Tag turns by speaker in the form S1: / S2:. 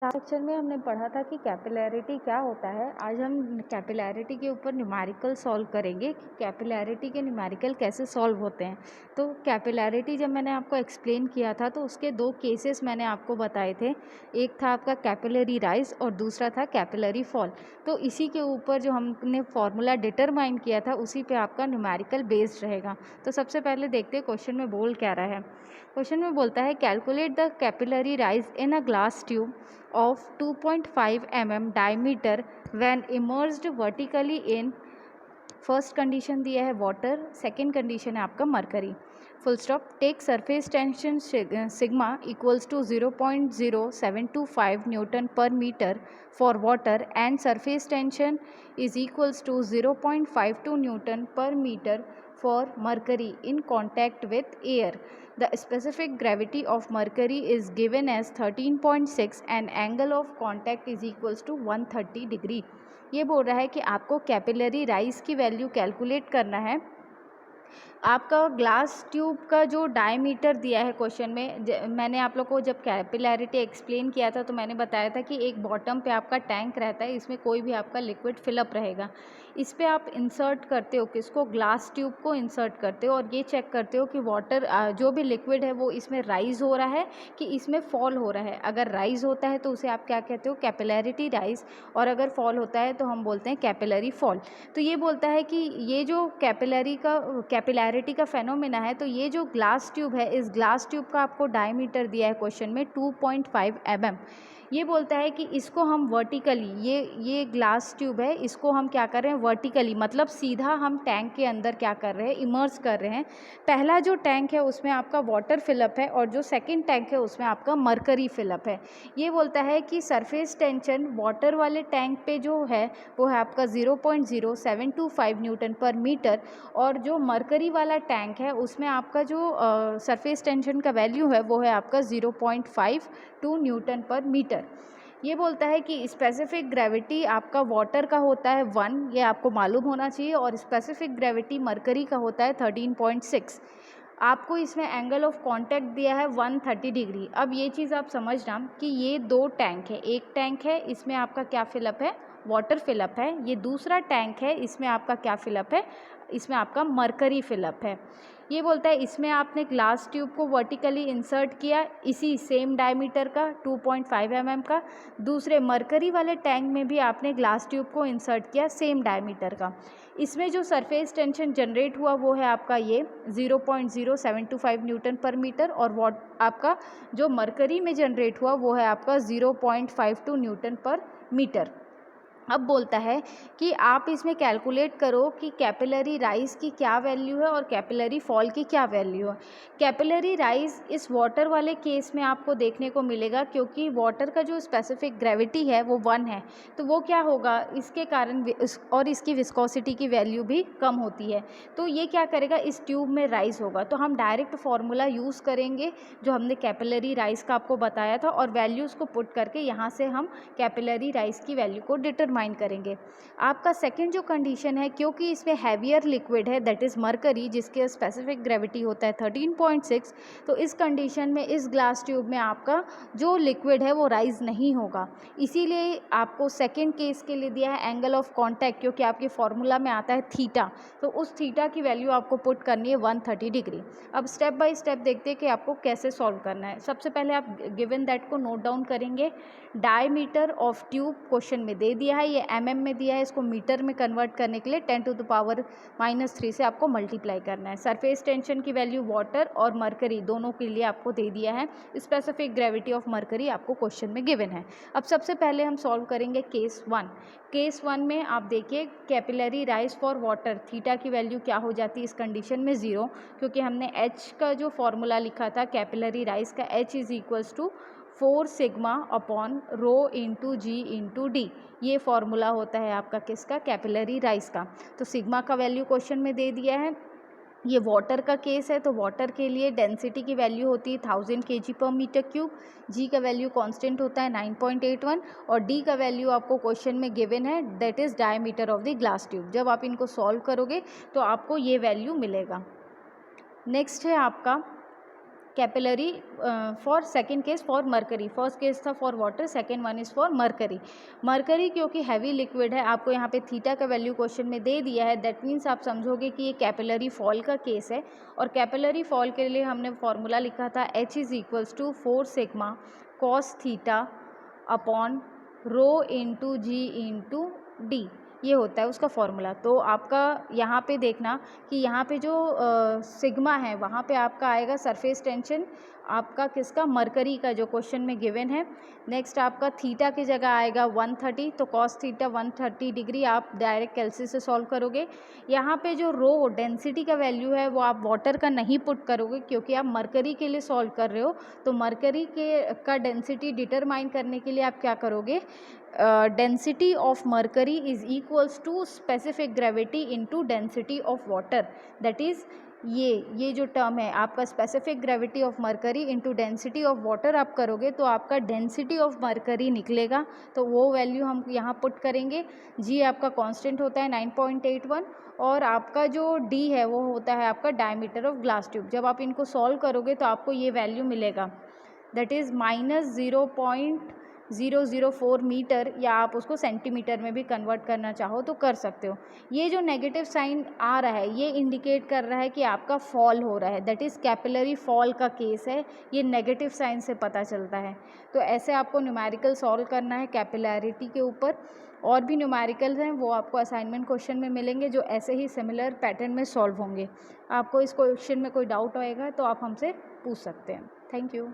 S1: Last lecture में हमने पढ़ा था कि कैपिलैरिटी क्या होता है। आज हम कैपिलैरिटी के ऊपर न्यूमेरिकल सॉल्व करेंगे कि कैपिलैरिटी के न्यूमेरिकल कैसे सॉल्व होते हैं। तो कैपिलैरिटी जब मैंने आपको एक्सप्लेन किया था तो उसके दो केसेस मैंने आपको बताए थे। एक था आपका कैपिलरी राइज और दूसरा था कैपिलरी फॉल। तो इसी के ऊपर जो हमने फॉर्मूला डिटरमाइन किया था उसी पे आपका न्यूमेरिकल बेस्ड रहेगा। तो सबसे पहले देखते हैं क्वेश्चन में बोल क्या रहा है। क्वेश्चन में बोलता है calculate the capillary rise in a glass tube of 2.5 mm diameter when immersed vertically in first condition दिया है वाटर, सेकेंड कंडीशन है आपका mercury. Full stop. Take surface tension sigma equals to 0.0725 newton per meter for water and surface tension is equals to 0.52 newton per meter for mercury in contact with air. The specific gravity of mercury is given as 13.6 and angle of contact is equals to 130 degree. ये बोल रहा है कि आपको capillary rise की value calculate करना है। आपका ग्लास ट्यूब का जो डायमीटर दिया है क्वेश्चन में, मैंने आप लोग को जब कैपिलैरिटी एक्सप्लेन किया था तो मैंने बताया था कि एक बॉटम पे आपका टैंक रहता है, इसमें कोई भी आपका लिक्विड फिलअप रहेगा। इस पे आप इंसर्ट करते हो, किसको, ग्लास ट्यूब को इंसर्ट करते हो और ये चेक करते हो कि वाटर जो भी लिक्विड है वो इसमें राइज हो रहा है कि इसमें फॉल हो रहा है। अगर राइज होता है तो उसे आप क्या कहते हो, कैपिलैरिटी राइज, और अगर फॉल होता है तो हम बोलते हैं कैपिलरी फॉल। तो ये बोलता है कि ये जो कैपिलैरिटी का फेनोमेना है, तो ये जो ग्लास ट्यूब है, इस ग्लास ट्यूब का आपको डायमीटर दिया है क्वेश्चन में 2.5 mm। ये बोलता है कि इसको हम वर्टिकली, ये ग्लास ट्यूब है, इसको हम क्या कर रहे हैं, वर्टिकली मतलब सीधा हम टैंक के अंदर क्या कर रहे हैं, इमर्स कर रहे हैं। पहला जो टैंक है उसमें आपका वाटर फिलअप है और जो सेकंड टैंक है उसमें आपका मरकरी फिलअप है। ये बोलता है कि सरफेस टेंशन वाटर वाले टैंक पे जो है वो है आपका 0.0725 न्यूटन पर मीटर, और जो मरकरी वाला टैंक है उसमें आपका जो सरफेस टेंशन का वैल्यू है वो है आपका 0.52 न्यूटन पर मीटर। ये बोलता है कि स्पेसिफिक ग्रेविटी आपका वाटर का होता है 1, ये आपको मालूम होना चाहिए, और स्पेसिफिक ग्रेविटी मरकरी का होता है 13.6। आपको इसमें एंगल ऑफ कांटेक्ट दिया है 130 डिग्री। अब ये चीज़ आप समझना कि ये दो टैंक है, एक टैंक है इसमें आपका क्या फिलअप है, वाटर फिलअप है। ये दूसरा टैंक है, इसमें आपका क्या फिलअप है, इसमें आपका मरकरी फिलअप है। ये बोलता है इसमें आपने ग्लास ट्यूब को वर्टिकली इंसर्ट किया इसी सेम डायमीटर का 2.5 mm का। दूसरे मरकरी वाले टैंक में भी आपने ग्लास ट्यूब को इंसर्ट किया सेम डायमीटर का। इसमें जो सरफेस टेंशन जनरेट हुआ वो है आपका ये 0.0725 न्यूटन पर मीटर, और आपका जो मरकरी में जनरेट हुआ वो है आपका 0.52 न्यूटन पर मीटर। अब बोलता है कि आप इसमें कैलकुलेट करो कि कैपिलरी राइज की क्या वैल्यू है और कैपिलरी फॉल की क्या वैल्यू है। कैपिलरी राइज इस वाटर वाले केस में आपको देखने को मिलेगा, क्योंकि वाटर का जो स्पेसिफिक ग्रेविटी है वो 1 है, तो वो क्या होगा, इसके कारण और इसकी विस्कोसिटी की वैल्यू भी कम होती है, तो ये क्या करेगा, इस ट्यूब में राइज होगा। तो हम डायरेक्ट फार्मूला यूज़ करेंगे जो हमने कैपिलरी राइज का आपको बताया था, और वैल्यूज़ को पुट करके यहाँ से हम कैपिलरी राइज की वैल्यू को डिटरमाइन करेंगे। आपका सेकंड जो कंडीशन है, क्योंकि इसमें हैवियर लिक्विड है दैट इज़ मरकरी, जिसके स्पेसिफिक ग्रेविटी होता है 13.6, तो इस कंडीशन में इस ग्लास ट्यूब में आपका जो लिक्विड है वो राइज नहीं होगा। इसीलिए आपको सेकंड केस के लिए दिया है एंगल ऑफ कॉन्टैक्ट, क्योंकि आपके फॉर्मूला में आता है थीटा, तो उस थीटा की वैल्यू आपको पुट करनी है 130 डिग्री। अब स्टेप बाय स्टेप देखते हैं कि आपको कैसे सॉल्व करना है। सबसे पहले आप गिवन दैट को नोट डाउन करेंगे। डायमीटर ऑफ ट्यूब क्वेश्चन में दे दिया है, ये mm में दिया है, इसको मीटर में कन्वर्ट करने के लिए 10⁻³ से आपको मल्टीप्लाई करना है। सरफेस टेंशन की वैल्यू वाटर और मरकरी दोनों के लिए आपको दे दिया है। स्पेसिफिक ग्रेविटी ऑफ मरकरी आपको क्वेश्चन में गिवन है। अब सबसे पहले हम सॉल्व करेंगे केस 1। केस 1 में आप देखिए capillary rise for water, theta की वैल्यू क्या हो जाती है इस कंडीशन में 0, क्योंकि हमने H का जो फॉर्मूला लिखा था कैपिलरी राइज का, H is equals to 4 sigma upon rho into g into d. ये फॉर्मूला होता है आपका किसका, कैपिलरी राइज का। तो सिग्मा का वैल्यू क्वेश्चन में दे दिया है। ये वाटर का केस है, तो वाटर के लिए डेंसिटी की वैल्यू होती है 1000 kg/m³। जी का वैल्यू कांस्टेंट होता है 9.81, और डी का वैल्यू आपको क्वेश्चन में गिवन है that is diameter of the glass tube. जब आप इनको सॉल्व करोगे तो आपको ये वैल्यू मिलेगा। नेक्स्ट है आपका capillary for second case for mercury, first case था for water, second one is for mercury. Mercury क्योंकि हैवी लिक्विड है, आपको यहाँ पे थीटा का वैल्यू क्वेश्चन में दे दिया है, दैट मीन्स आप समझोगे कि ये कैपिलरी फॉल का केस है। और कैपिलरी फॉल के लिए हमने फॉर्मूला लिखा था H is equals to 4 sigma cos theta upon rho into g into d, ये होता है उसका फॉर्मूला। तो आपका यहाँ पे देखना कि यहाँ पे जो सिग्मा है वहाँ पे आपका आएगा सरफेस टेंशन आपका किसका, मरकरी का, जो क्वेश्चन में गिवन है। नेक्स्ट आपका थीटा की जगह आएगा 130, तो कॉस थीटा 130 डिग्री आप डायरेक्ट कैलसी से सॉल्व करोगे। यहाँ पे जो रो डेंसिटी का वैल्यू है वो आप वाटर का नहीं पुट करोगे क्योंकि आप मरकरी के लिए सॉल्व कर रहे हो। तो मरकरी का डेंसिटी डिटरमाइन करने के लिए आप क्या करोगे, density of mercury is equals to specific gravity into density of water, that is ये जो टर्म है आपका specific gravity of mercury into density of water आप करोगे तो आपका डेंसिटी ऑफ मरकरी निकलेगा। तो वो वैल्यू हम यहाँ पुट करेंगे। जी आपका कांस्टेंट होता है 9.81 और आपका जो डी है वो होता है आपका डायमीटर ऑफ ग्लास ट्यूब। जब आप इनको सॉल्व करोगे तो आपको ये वैल्यू मिलेगा, दैट इज़ -0.004 मीटर, या आप उसको सेंटीमीटर में भी कन्वर्ट करना चाहो तो कर सकते हो। ये जो नेगेटिव साइन आ रहा है ये इंडिकेट कर रहा है कि आपका फॉल हो रहा है, दैट इज़ कैपिलरी फॉल का केस है, ये नेगेटिव साइन से पता चलता है। तो ऐसे आपको न्यूमेरिकल सॉल्व करना है कैपिलैरिटी के ऊपर। और भी न्यूमेरिकल्स हैं वो आपको असाइनमेंट क्वेश्चन में मिलेंगे जो ऐसे ही सिमिलर पैटर्न में सॉल्व होंगे। आपको इस क्वेश्चन में कोई डाउट आएगा तो आप हमसे पूछ सकते हैं। Thank you.